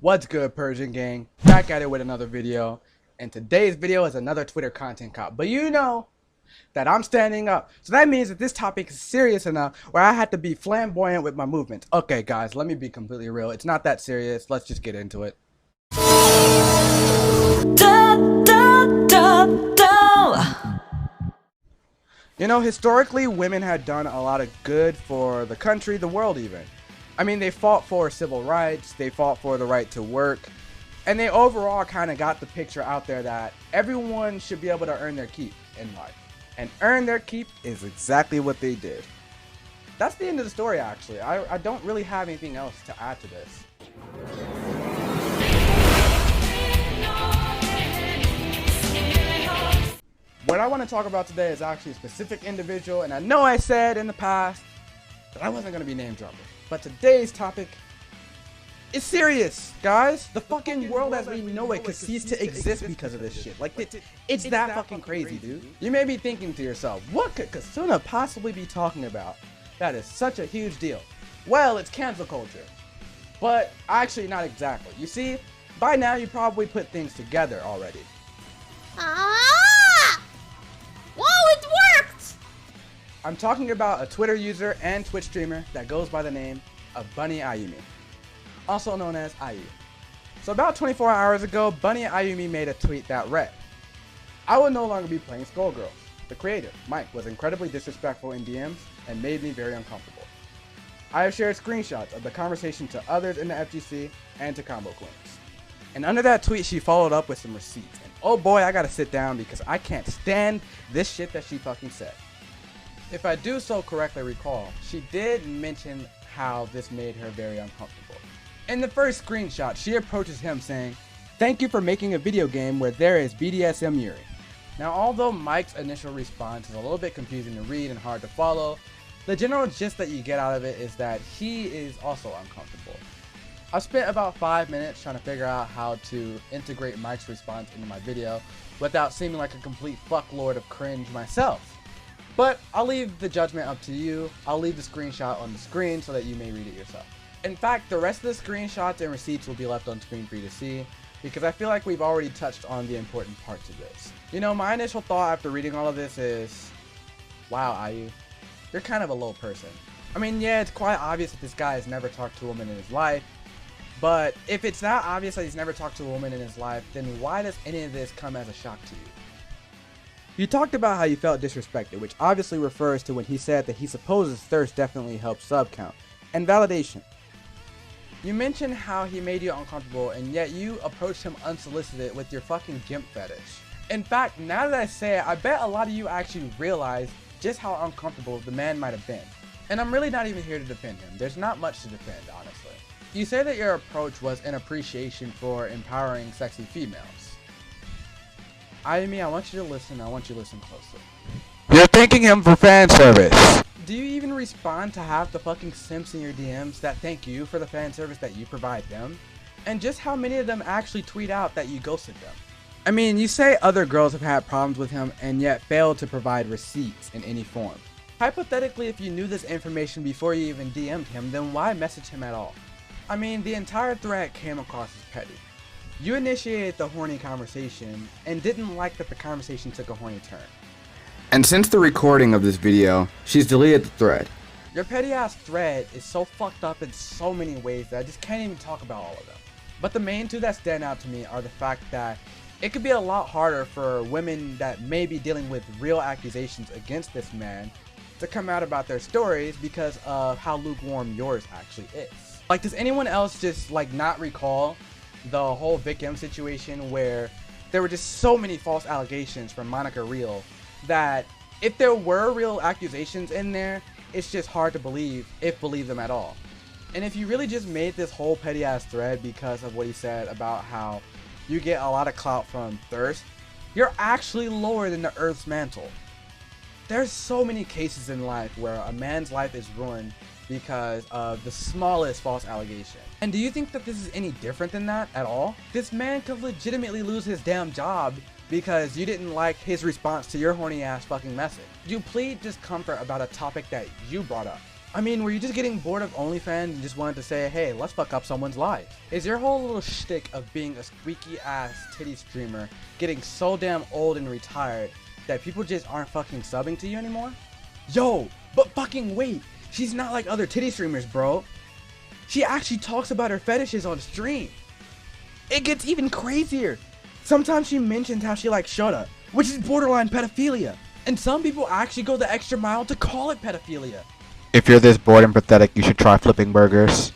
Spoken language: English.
What's good, Persian gang? Back at it with another video. And today's video is another Twitter content cop. But you know that I'm standing up. So that means that this topic is serious enough where I had to be flamboyant with my movements. Okay, guys, let me be completely real. It's not that serious. Let's just get into it. You know, historically, women had done a lot of good for the country, the world even. I mean, they fought for civil rights, they fought for the right to work, and they overall kind of got the picture out there that everyone should be able to earn their keep in life. And earn their keep is exactly what they did. That's the end of the story, actually. I don't really have anything else to add to this. What I want to talk about today is actually a specific individual, and I know I said in the past that I wasn't going to be name dropping. But today's topic is serious, guys. The fucking world as we know it could cease to exist because of this shit. Like, it's that fucking crazy, dude. You may be thinking to yourself, what could Kasuna possibly be talking about? That is such a huge deal. Well, it's cancel culture. But actually, not exactly. You see, by now you probably put things together already. Whoa, it worked! I'm talking about a Twitter user and Twitch streamer that goes by the name of Bunny Ayumi, also known as Ayu. So about 24 hours ago, Bunny Ayumi made a tweet that read, "I will no longer be playing Skullgirls. The creator, Mike, was incredibly disrespectful in DMs and made me very uncomfortable. I have shared screenshots of the conversation to others in the FGC and to Combo Queens." And under that tweet, she followed up with some receipts. And oh boy, I gotta sit down because I can't stand this shit that she fucking said. If I do so correctly recall, she did mention how this made her very uncomfortable. In the first screenshot, she approaches him saying, "Thank you for making a video game where there is BDSM Yuri." Now, although Mike's initial response is a little bit confusing to read and hard to follow, the general gist that you get out of it is that he is also uncomfortable. I spent about 5 minutes trying to figure out how to integrate Mike's response into my video without seeming like a complete fucklord of cringe myself. But I'll leave the judgment up to you. I'll leave the screenshot on the screen so that you may read it yourself. In fact, the rest of the screenshots and receipts will be left on screen for you to see because I feel like we've already touched on the important parts of this. You know, my initial thought after reading all of this is, wow, Ayu, you're kind of a low person. I mean, yeah, it's quite obvious that this guy has never talked to a woman in his life. But if it's that obvious that he's never talked to a woman in his life, then why does any of this come as a shock to you? You talked about how you felt disrespected, which obviously refers to when he said that he supposes thirst definitely helps sub count, and validation. You mentioned how he made you uncomfortable, and yet you approached him unsolicited with your fucking gimp fetish. In fact, now that I say it, I bet a lot of you actually realize just how uncomfortable the man might have been. And I'm really not even here to defend him. There's not much to defend, honestly. You say that your approach was an appreciation for empowering sexy females. I want you to listen. I want you to listen closely. You're thanking him for fan service. Do you even respond to half the fucking simps in your DMs that thank you for the fan service that you provide them? And just how many of them actually tweet out that you ghosted them? I mean, you say other girls have had problems with him and yet failed to provide receipts in any form. Hypothetically, if you knew this information before you even DM'd him, then why message him at all? I mean, the entire thread came across as petty. You initiated the horny conversation and didn't like that the conversation took a horny turn. And since the recording of this video, she's deleted the thread. Your petty ass thread is so fucked up in so many ways that I just can't even talk about all of them. But the main two that stand out to me are the fact that it could be a lot harder for women that may be dealing with real accusations against this man to come out about their stories because of how lukewarm yours actually is. Like, does anyone else just like not recall the whole victim situation where there were just so many false allegations from Monica Real that if there were real accusations in there, it's just hard to believe them at all. And if you really just made this whole petty ass thread because of what he said about how you get a lot of clout from thirst, you're actually lower than the Earth's mantle. There's so many cases in life where a man's life is ruined because of the smallest false allegation. And do you think that this is any different than that at all? This man could legitimately lose his damn job because you didn't like his response to your horny ass fucking message. You plead discomfort about a topic that you brought up. I mean, were you just getting bored of OnlyFans and just wanted to say, hey, let's fuck up someone's life? Is your whole little shtick of being a squeaky ass titty streamer getting so damn old and retired that people just aren't fucking subbing to you anymore? Yo, but fucking wait, she's not like other titty streamers, bro. She actually talks about her fetishes on stream. It gets even crazier. Sometimes she mentions how she likes Shota, which is borderline pedophilia. And some people actually go the extra mile to call it pedophilia. If you're this bored and pathetic, you should try flipping burgers.